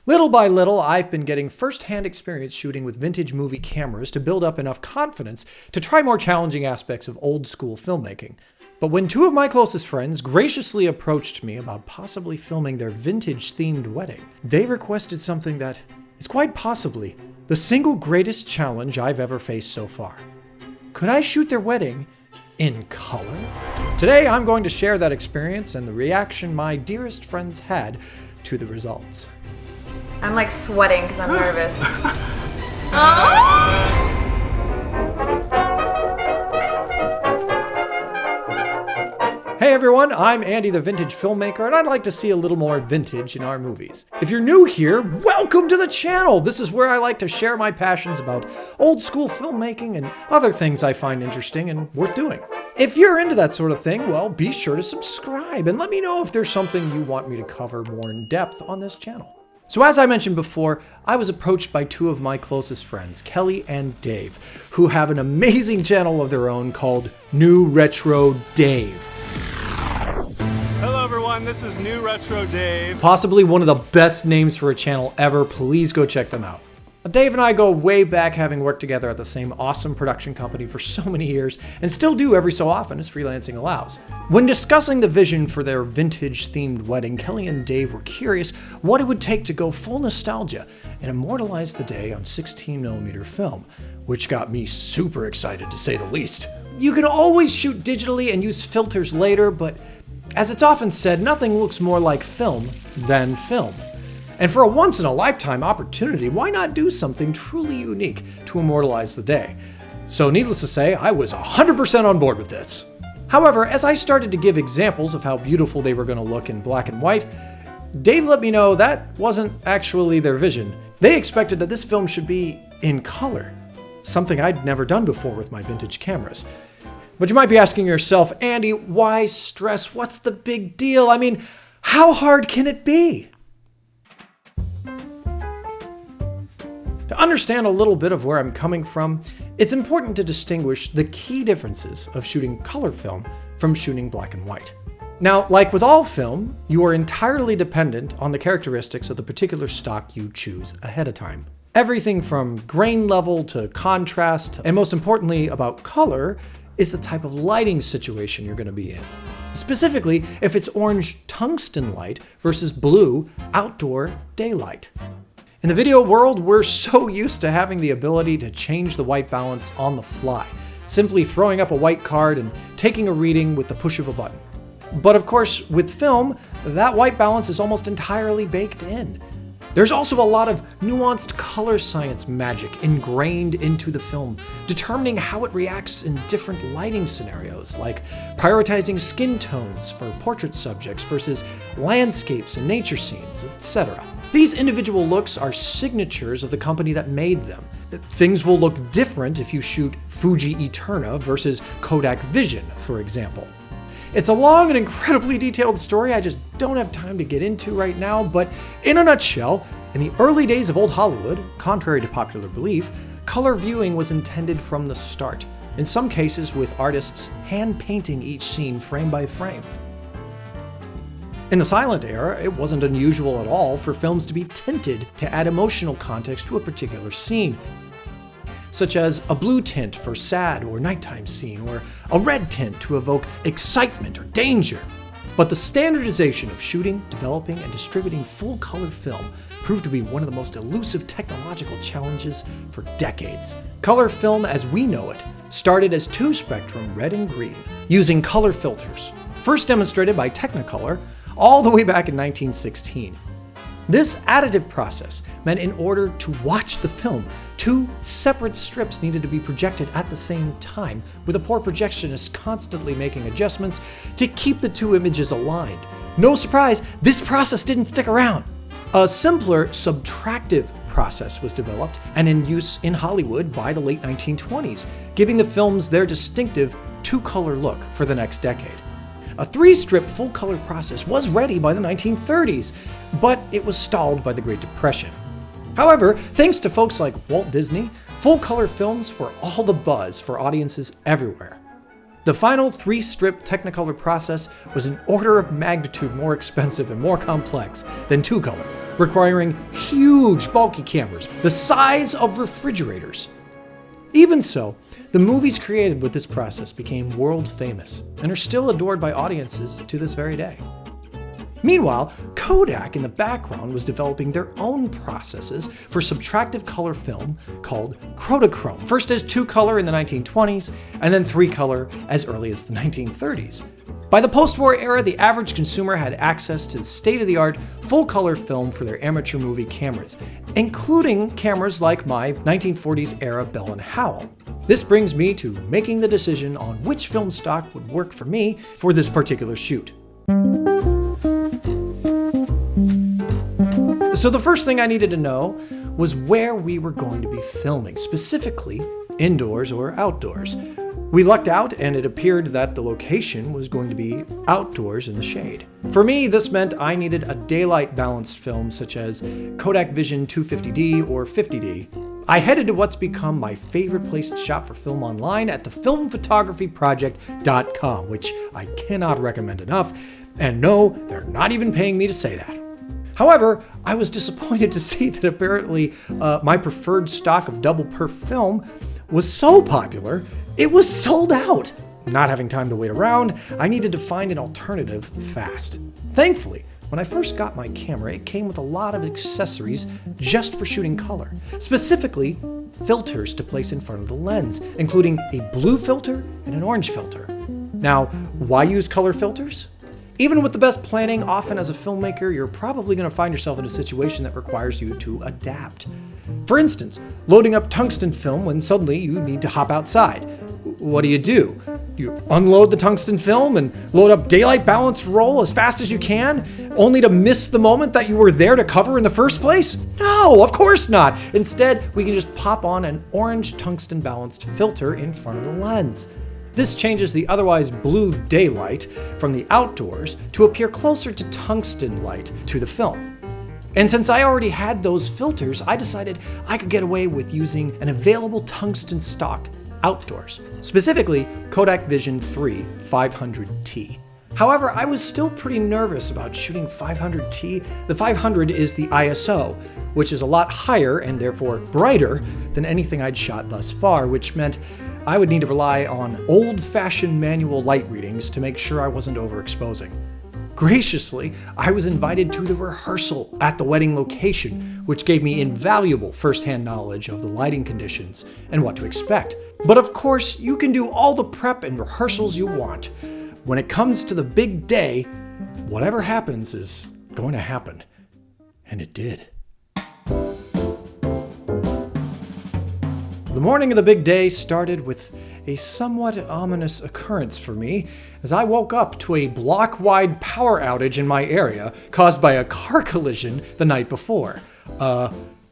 Little by little, I've been getting first-hand experience shooting with vintage movie cameras to build up enough confidence to try more challenging aspects of old-school filmmaking. But when two of my closest friends graciously approached me about possibly filming their vintage-themed wedding, they requested something that is quite possibly the single greatest challenge I've ever faced so far. Could I shoot their wedding in color? Today, I'm going to share that experience and the reaction my dearest friends had to the results. I'm like sweating because I'm nervous. Hey everyone, I'm Andy the Vintage Filmmaker, and I'd like to see a little more vintage in our movies. If you're new here, welcome to the channel! This is where I like to share my passions about old school filmmaking and other things I find interesting and worth doing. If you're into that sort of thing, well, be sure to subscribe and let me know if there's something you want me to cover more in depth on this channel. So as I mentioned before, I was approached by two of my closest friends, Kellie and Dave, who have an amazing channel of their own called NewRetroDave. Hello everyone, this is NewRetroDave. Possibly one of the best names for a channel ever. Please go check them out. Dave and I go way back, having worked together at the same awesome production company for so many years, and still do every so often as freelancing allows. When discussing the vision for their vintage-themed wedding, Kellie and Dave were curious what it would take to go full nostalgia and immortalize the day on 16mm film, which got me super excited to say the least. You can always shoot digitally and use filters later, but as it's often said, nothing looks more like film than film. And for a once-in-a-lifetime opportunity, why not do something truly unique to immortalize the day? So needless to say, I was 100% on board with this. However, as I started to give examples of how beautiful they were going to look in black and white, Dave let me know that wasn't actually their vision. They expected that this film should be in color, something I'd never done before with my vintage cameras. But you might be asking yourself, Andy, why stress? What's the big deal? I mean, how hard can it be? To understand a little bit of where I'm coming from, it's important to distinguish the key differences of shooting color film from shooting black and white. Now, like with all film, you are entirely dependent on the characteristics of the particular stock you choose ahead of time. Everything from grain level to contrast, and most importantly about color, is the type of lighting situation you're going to be in. Specifically, if it's orange tungsten light versus blue outdoor daylight. In the video world, we're so used to having the ability to change the white balance on the fly, simply throwing up a white card and taking a reading with the push of a button. But of course, with film, that white balance is almost entirely baked in. There's also a lot of nuanced color science magic ingrained into the film, determining how it reacts in different lighting scenarios, like prioritizing skin tones for portrait subjects versus landscapes and nature scenes, etc. These individual looks are signatures of the company that made them. Things will look different if you shoot Fuji Eterna versus Kodak Vision, for example. It's a long and incredibly detailed story I just don't have time to get into right now, but in a nutshell, in the early days of old Hollywood, contrary to popular belief, color viewing was intended from the start, in some cases with artists hand-painting each scene frame by frame. In the silent era, it wasn't unusual at all for films to be tinted to add emotional context to a particular scene, such as a blue tint for sad or nighttime scene, or a red tint to evoke excitement or danger. But the standardization of shooting, developing, and distributing full-color film proved to be one of the most elusive technological challenges for decades. Color film as we know it started as two-spectrum red and green, using color filters, first demonstrated by Technicolor all the way back in 1916. This additive process meant in order to watch the film, two separate strips needed to be projected at the same time, with a poor projectionist constantly making adjustments to keep the two images aligned. No surprise, this process didn't stick around. A simpler subtractive process was developed and in use in Hollywood by the late 1920s, giving the films their distinctive two-color look for the next decade. A three-strip full-color process was ready by the 1930s, but it was stalled by the Great Depression. However, thanks to folks like Walt Disney, full-color films were all the buzz for audiences everywhere. The final 3-strip Technicolor process was an order of magnitude more expensive and more complex than 2-color, requiring huge, bulky cameras, the size of refrigerators. Even so, the movies created with this process became world famous and are still adored by audiences to this very day. Meanwhile, Kodak in the background was developing their own processes for subtractive color film called Kodachrome, first as 2-color in the 1920s, and then 3-color as early as the 1930s. By the post-war era, the average consumer had access to state-of-the-art full-color film for their amateur movie cameras, including cameras like my 1940s era Bell & Howell. This brings me to making the decision on which film stock would work for me for this particular shoot. So the first thing I needed to know was where we were going to be filming, specifically indoors or outdoors. We lucked out and it appeared that the location was going to be outdoors in the shade. For me, this meant I needed a daylight balanced film such as Kodak Vision 250D or 50D. I headed to what's become my favorite place to shop for film online at the filmphotographyproject.com, which I cannot recommend enough. And no, they're not even paying me to say that. However, I was disappointed to see that apparently my preferred stock of double perf film was so popular, it was sold out. Not having time to wait around, I needed to find an alternative fast. Thankfully, when I first got my camera, it came with a lot of accessories just for shooting color, specifically filters to place in front of the lens, including a blue filter and an orange filter. Now, why use color filters? Even with the best planning, often as a filmmaker, you're probably going to find yourself in a situation that requires you to adapt. For instance, loading up tungsten film when suddenly you need to hop outside. What do? You unload the tungsten film and load up daylight balanced roll as fast as you can, only to miss the moment that you were there to cover in the first place? No, of course not. Instead, we can just pop on an orange tungsten balanced filter in front of the lens. This changes the otherwise blue daylight from the outdoors to appear closer to tungsten light to the film. And since I already had those filters, I decided I could get away with using an available tungsten stock outdoors, specifically Kodak Vision 3 500T. However, I was still pretty nervous about shooting 500T. The 500 is the ISO, which is a lot higher and therefore brighter than anything I'd shot thus far, which meant I would need to rely on old-fashioned manual light readings to make sure I wasn't overexposing. Graciously, I was invited to the rehearsal at the wedding location, which gave me invaluable first-hand knowledge of the lighting conditions and what to expect. But of course, you can do all the prep and rehearsals you want. When it comes to the big day, whatever happens is going to happen. And it did. The morning of the big day started with a somewhat ominous occurrence for me as I woke up to a block-wide power outage in my area caused by a car collision the night before.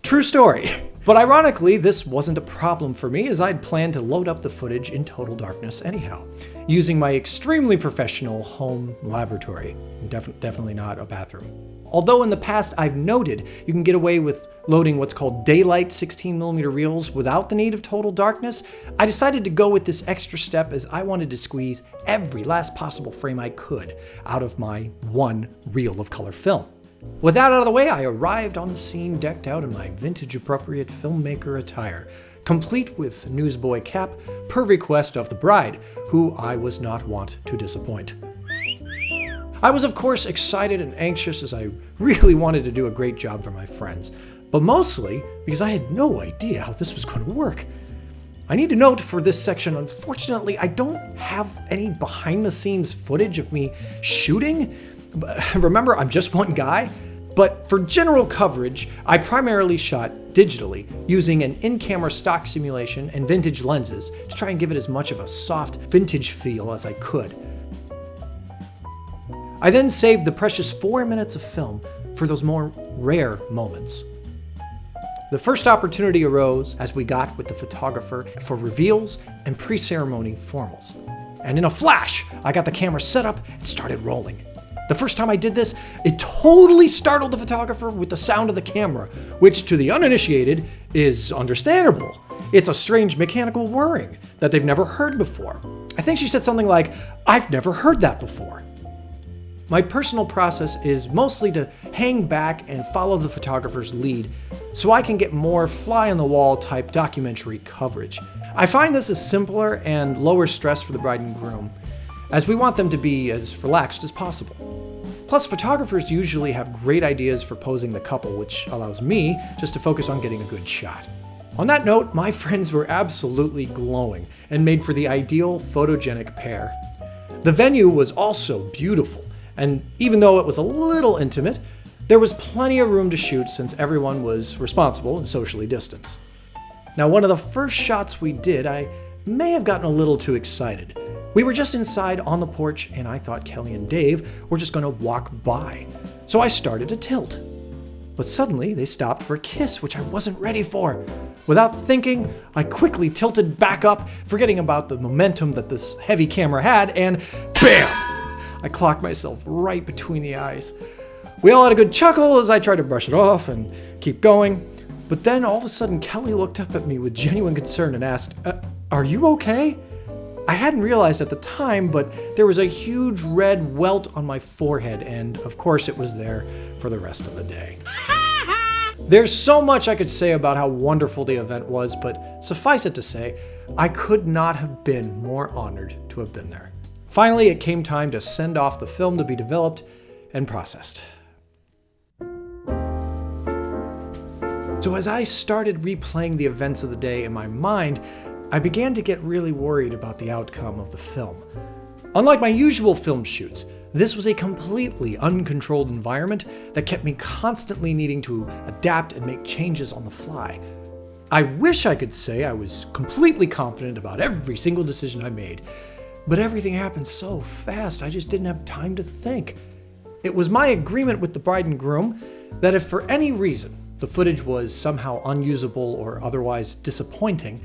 True story. But ironically, this wasn't a problem for me as I'd planned to load up the footage in total darkness anyhow, using my extremely professional home laboratory. Definitely not a bathroom. Although in the past I've noted you can get away with loading what's called daylight 16mm reels without the need of total darkness, I decided to go with this extra step as I wanted to squeeze every last possible frame I could out of my one reel of color film. With that out of the way, I arrived on the scene decked out in my vintage-appropriate filmmaker attire, complete with newsboy cap per request of the bride, who I was not wont to disappoint. I was of course excited and anxious as I really wanted to do a great job for my friends, but mostly because I had no idea how this was going to work. I need to note for this section, unfortunately, I don't have any behind-the-scenes footage of me shooting. Remember, I'm just one guy. But for general coverage, I primarily shot digitally, using an in-camera stock simulation and vintage lenses to try and give it as much of a soft vintage feel as I could. I then saved the precious 4 minutes of film for those more rare moments. The first opportunity arose as we got with the photographer for reveals and pre-ceremony formals. And in a flash, I got the camera set up and started rolling. The first time I did this, it totally startled the photographer with the sound of the camera, which to the uninitiated is understandable. It's a strange mechanical whirring. that they've never heard before. I think she said something like, "I've never heard that before." My personal process is mostly to hang back and follow the photographer's lead so I can get more fly-on-the-wall type documentary coverage. I find this is simpler and lower stress for the bride and groom, as we want them to be as relaxed as possible. Plus, photographers usually have great ideas for posing the couple, which allows me just to focus on getting a good shot. On that note, my friends were absolutely glowing and made for the ideal photogenic pair. The venue was also beautiful, and even though it was a little intimate, there was plenty of room to shoot since everyone was responsible and socially distanced. Now, one of the first shots we did, I may have gotten a little too excited. We were just inside on the porch, and I thought Kellie and Dave were just going to walk by, so I started to tilt. But suddenly, they stopped for a kiss, which I wasn't ready for. Without thinking, I quickly tilted back up, forgetting about the momentum that this heavy camera had, and BAM! I clocked myself right between the eyes. We all had a good chuckle as I tried to brush it off and keep going, but then all of a sudden, Kellie looked up at me with genuine concern and asked, "Are you okay?" I hadn't realized at the time, but there was a huge red welt on my forehead, and of course it was there for the rest of the day. There's so much I could say about how wonderful the event was, but suffice it to say, I could not have been more honored to have been there. Finally, it came time to send off the film to be developed and processed. So as I started replaying the events of the day in my mind, I began to get really worried about the outcome of the film. Unlike my usual film shoots, this was a completely uncontrolled environment that kept me constantly needing to adapt and make changes on the fly. I wish I could say I was completely confident about every single decision I made, but everything happened so fast I just didn't have time to think. It was my agreement with the bride and groom that if for any reason the footage was somehow unusable or otherwise disappointing,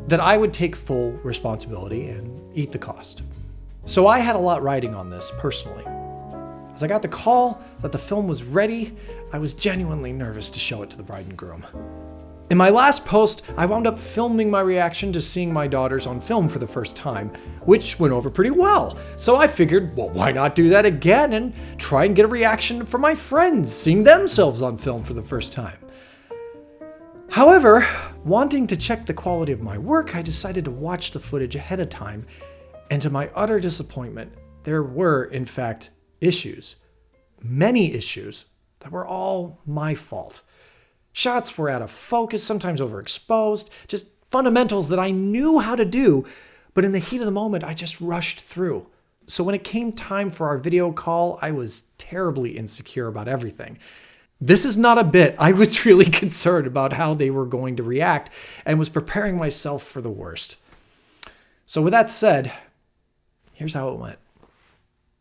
that I would take full responsibility and eat the cost. So I had a lot riding on this personally. As I got the call that the film was ready, I was genuinely nervous to show it to the bride and groom. In my last post, I wound up filming my reaction to seeing my daughters on film for the first time, which went over pretty well. So I figured, well, why not do that again and try and get a reaction from my friends seeing themselves on film for the first time. However, wanting to check the quality of my work, I decided to watch the footage ahead of time, and to my utter disappointment, there were, in fact, issues. Many issues that were all my fault. Shots were out of focus, sometimes overexposed, just fundamentals that I knew how to do, but in the heat of the moment, I just rushed through. So when it came time for our video call, I was terribly insecure about everything. This is not a bit. I was really concerned about how they were going to react and was preparing myself for the worst. So with that said, here's how it went.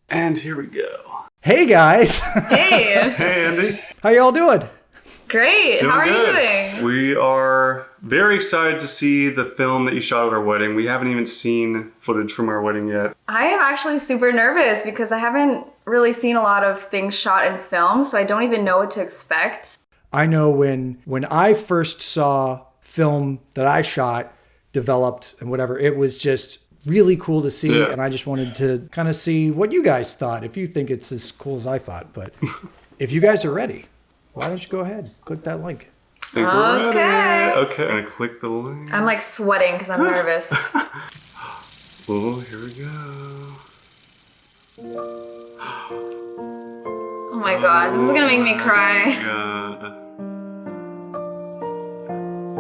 And here we go. Hey guys! Hey! Hey Andy. How y'all doing? Great! Doing How are good. you doing? We are very excited to see the film that you shot at our wedding. We haven't even seen footage from our wedding yet. I am actually super nervous because I haven't really seen a lot of things shot in film, so I don't even know what to expect. I know when I first saw film that I shot, developed, and whatever, it was just really cool to see, Yeah. and I just wanted to kind of see what you guys thought, if you think it's as cool as I thought. But if you guys are ready, why don't you go ahead, click that link. I think we're Okay. ready. Okay, I'm gonna click the link. I'm like sweating because I'm nervous. Oh, here we go. Oh my god, this is gonna make me cry. God.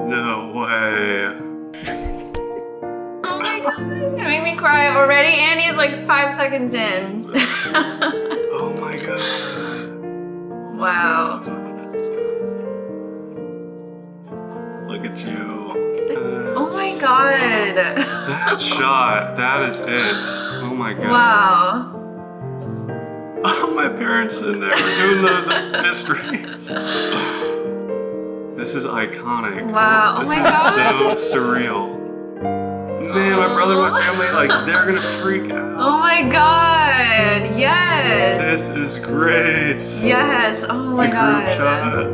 No way. Oh my god, this is gonna make me cry already. Andy is like 5 seconds in. Oh my god. Wow. Look at you. Oh my god. That shot. That is it. Oh my god. Wow. Oh, my parents in there doing the mysteries. This is iconic. Wow. Oh This my is god. so surreal. Man, my brother and my family, like, they're gonna freak out. Oh my god. Yes. This is great. Yes. Oh my The god. group shot.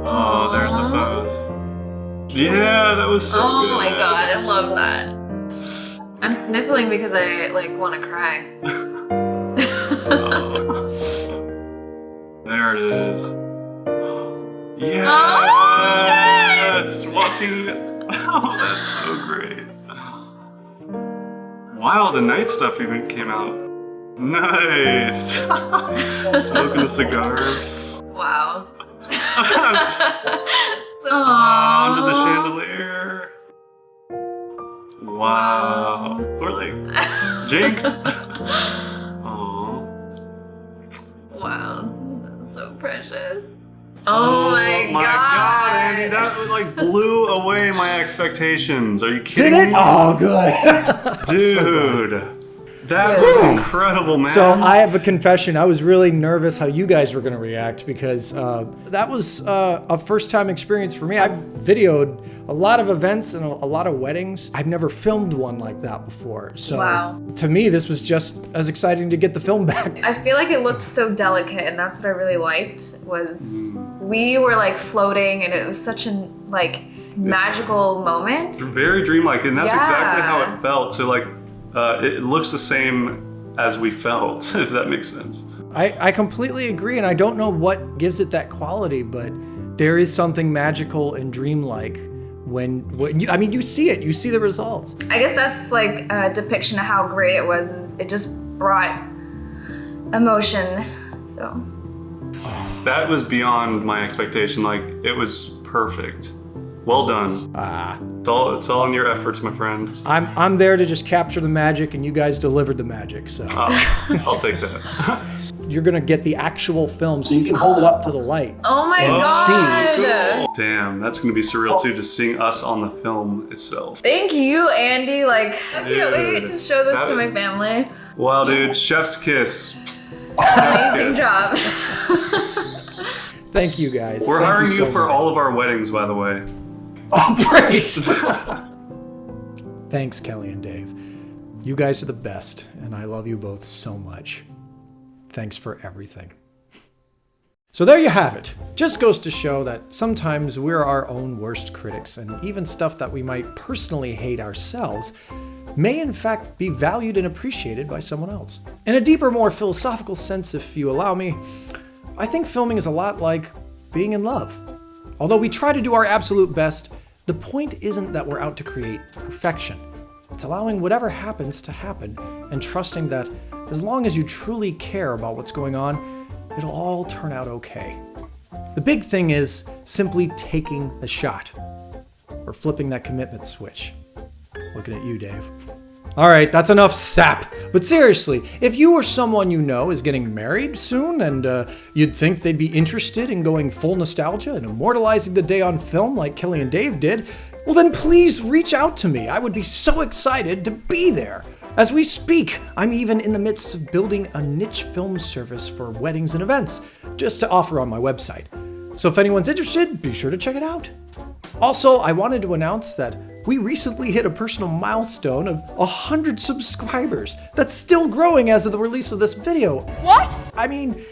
Oh Yeah, that was so good. Oh my god, I love that. I'm sniffling because I want to cry. There it is. Yes! Oh, Walking. Oh, that's so great. Wow, the night stuff even came out. Nice. Smoking the cigars. Wow. Under the chandelier. Wow. Or like Jinx. Oh. Wow. That's so precious. Oh my god, Andy, that like blew away my expectations. Are you kidding Did it? me? Oh, good. Dude. That was incredible, man. So I have a confession. I was really nervous how you guys were going to react because that was a first-time experience for me. I've videoed a lot of events and a lot of weddings. I've never filmed one like that before. So Wow. to me, this was just as exciting to get the film back. I feel like it looked so delicate, and that's what I really liked. Was we were like floating, and it was such a magical moment. Very dreamlike, and that's Yeah. exactly how it felt. So like, it looks the same as we felt, if that makes sense. I completely agree, and I don't know what gives it that quality, but there is something magical and dreamlike when you see it, you see the results. I guess that's like a depiction of how great it was. It just brought emotion. So That was beyond my expectation. Like, it was perfect. Well done. It's all in your efforts, my friend. I'm there to just capture the magic, and you guys delivered the magic. So I'll take that. you're gonna get the actual film, so you can hold it up to the light. oh my god! Cool. Damn, that's gonna be surreal too, just seeing us on the film itself. Thank you, Andy. I can't Dude, wait to show this to my family. Wow, dude, chef's kiss. Amazing job. Thank you guys. We're Thank hiring you so for much. all of our weddings, by the way. Oh, great! Thanks, Kelly and Dave. You guys are the best, and I love you both so much. Thanks for everything. So there you have it. Just goes to show that sometimes we're our own worst critics, and even stuff that we might personally hate ourselves may in fact be valued and appreciated by someone else. In a deeper, more philosophical sense, if you allow me, I think filming is a lot like being in love. Although we try to do our absolute best, the point isn't that we're out to create perfection. It's allowing whatever happens to happen and trusting that as long as you truly care about what's going on, it'll all turn out okay. The big thing is simply taking the shot or flipping that commitment switch. Looking at you, Dave. All right, that's enough sap. But seriously, if you or someone you know is getting married soon and you'd think they'd be interested in going full nostalgia and immortalizing the day on film like Kelly and Dave did, well then please reach out to me. I would be so excited to be there. As we speak, I'm even in the midst of building a niche film service for weddings and events, just to offer on my website. So if anyone's interested, be sure to check it out. Also, I wanted to announce that we recently hit a personal milestone of 100 subscribers. That's still growing as of the release of this video. What? I mean,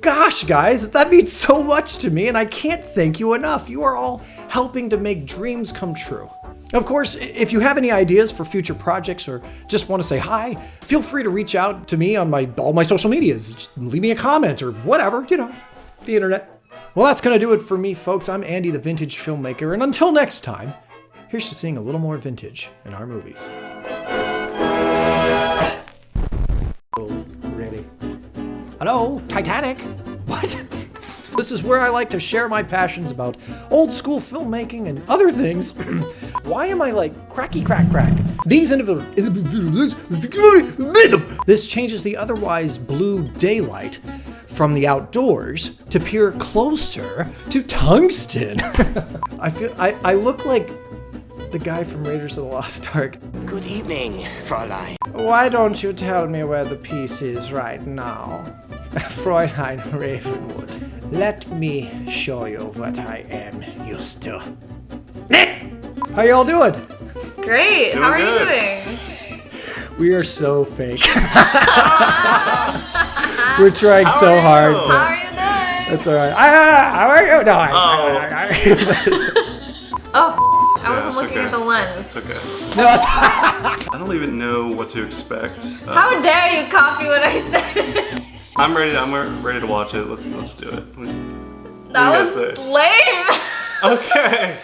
gosh, guys, that means so much to me, and I can't thank you enough. You are all helping to make dreams come true. Of course, if you have any ideas for future projects or just want to say hi, feel free to reach out to me on all my social medias. Just leave me a comment or whatever, the internet. Well, that's going to do it for me, folks. I'm Andy, the Vintage Filmmaker, and until next time, here's to seeing a little more vintage in our movies. Oh, really? Hello, Titanic? What? This is where I like to share my passions about old school filmmaking and other things. Why am I like cracky crack crack? These individuals. This changes the otherwise blue daylight from the outdoors to peer closer to tungsten. I look like the guy from Raiders of the Lost Ark. Good evening, Fräulein. Why don't you tell me where the piece is right now? Fräulein Ravenwood, let me show you what I am used to. How y'all doing? Great. Doing How are good. you doing? We are so fake. We're trying so hard. How but are you doing? That's all right. How are you? No, Oh, ones. It's okay. No, it's I don't even know what to expect. How dare you copy what I said? I'm ready to watch it. Let's do it. That do you was guys say? lame. Okay.